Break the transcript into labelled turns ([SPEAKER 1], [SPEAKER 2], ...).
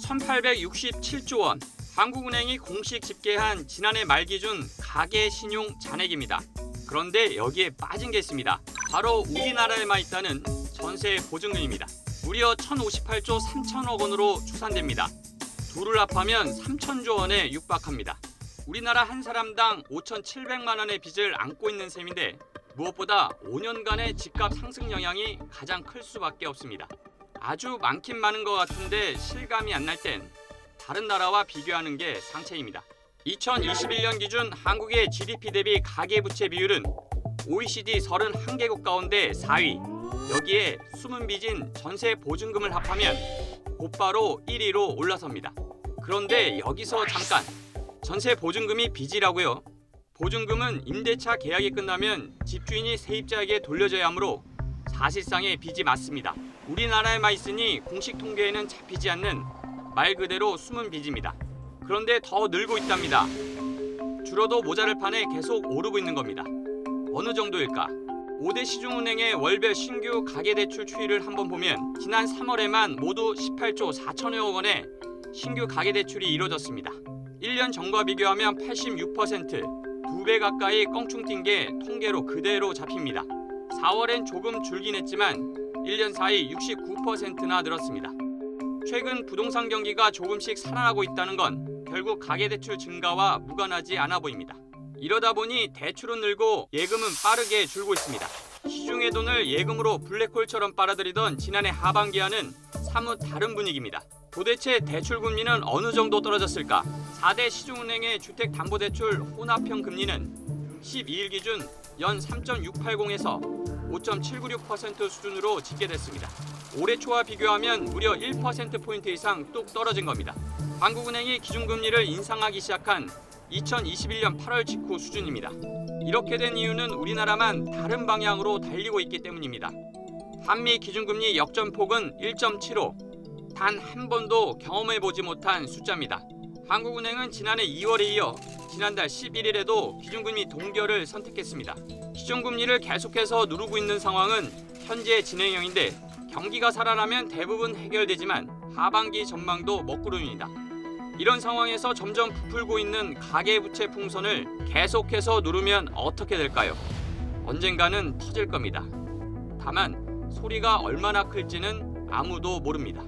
[SPEAKER 1] 1867조 원, 한국은행이 공식 집계한 지난해 말 기준 가계신용 잔액입니다. 그런데 여기에 빠진 게 있습니다. 바로 우리나라에만 있다는 전세 보증금입니다. 무려 1,058조 3천억 원으로 추산됩니다. 둘을 합하면 3천조 원에 육박합니다. 우리나라 한 사람당 5,700만 원의 빚을 안고 있는 셈인데 무엇보다 5년간의 집값 상승 영향이 가장 클 수밖에 없습니다. 아주 많긴 많은 것 같은데 실감이 안 날 땐 다른 나라와 비교하는 게 상책입니다. 2021년 기준 한국의 GDP 대비 가계부채 비율은 OECD 31개국 가운데 4위. 여기에 숨은 빚인 전세 보증금을 합하면 곧바로 1위로 올라섭니다. 그런데 여기서 잠깐, 전세 보증금이 빚이라고요? 보증금은 임대차 계약이 끝나면 집주인이 세입자에게 돌려줘야 하므로 사실상의 빚이 맞습니다. 우리나라에만 있으니 공식 통계에는 잡히지 않는 말 그대로 숨은 빚입니다. 그런데 더 늘고 있답니다. 줄어도 모자랄 판에 계속 오르고 있는 겁니다. 어느 정도일까? 5대 시중은행의 월별 신규 가계대출 추이를 한번 보면 지난 3월에만 모두 18조 4천여억 원의 신규 가계대출이 이뤄졌습니다. 1년 전과 비교하면 86%, 2배 가까이 껑충 뛴 게 통계로 그대로 잡힙니다. 4월엔 조금 줄긴 했지만 1년 사이 69%나 늘었습니다. 최근 부동산 경기가 조금씩 살아나고 있다는 건 결국 가계대출 증가와 무관하지 않아 보입니다. 이러다 보니 대출은 늘고 예금은 빠르게 줄고 있습니다. 시중의 돈을 예금으로 블랙홀처럼 빨아들이던 지난해 하반기와는 사뭇 다른 분위기입니다. 도대체 대출 금리는 어느 정도 떨어졌을까? 4대 시중은행의 주택담보대출 혼합형 금리는 12일 기준 연 3.680에서 5.796% 수준으로 집계됐습니다. 올해 초와 비교하면 무려 1%포인트 이상 뚝 떨어진 겁니다. 한국은행이 기준금리를 인상하기 시작한 2021년 8월 직후 수준입니다. 이렇게 된 이유는 우리나라만 다른 방향으로 달리고 있기 때문입니다. 한미 기준금리 역전폭은 1.75, 단 한 번도 경험해보지 못한 숫자입니다. 한국은행은 지난해 2월에 이어 지난달 11일에도 기준금리 동결을 선택했습니다. 시중금리를 계속해서 누르고 있는 상황은 현재 진행형인데 경기가 살아나면 대부분 해결되지만 하반기 전망도 먹구름입니다. 이런 상황에서 점점 부풀고 있는 가계부채 풍선을 계속해서 누르면 어떻게 될까요? 언젠가는 터질 겁니다. 다만 소리가 얼마나 클지는 아무도 모릅니다.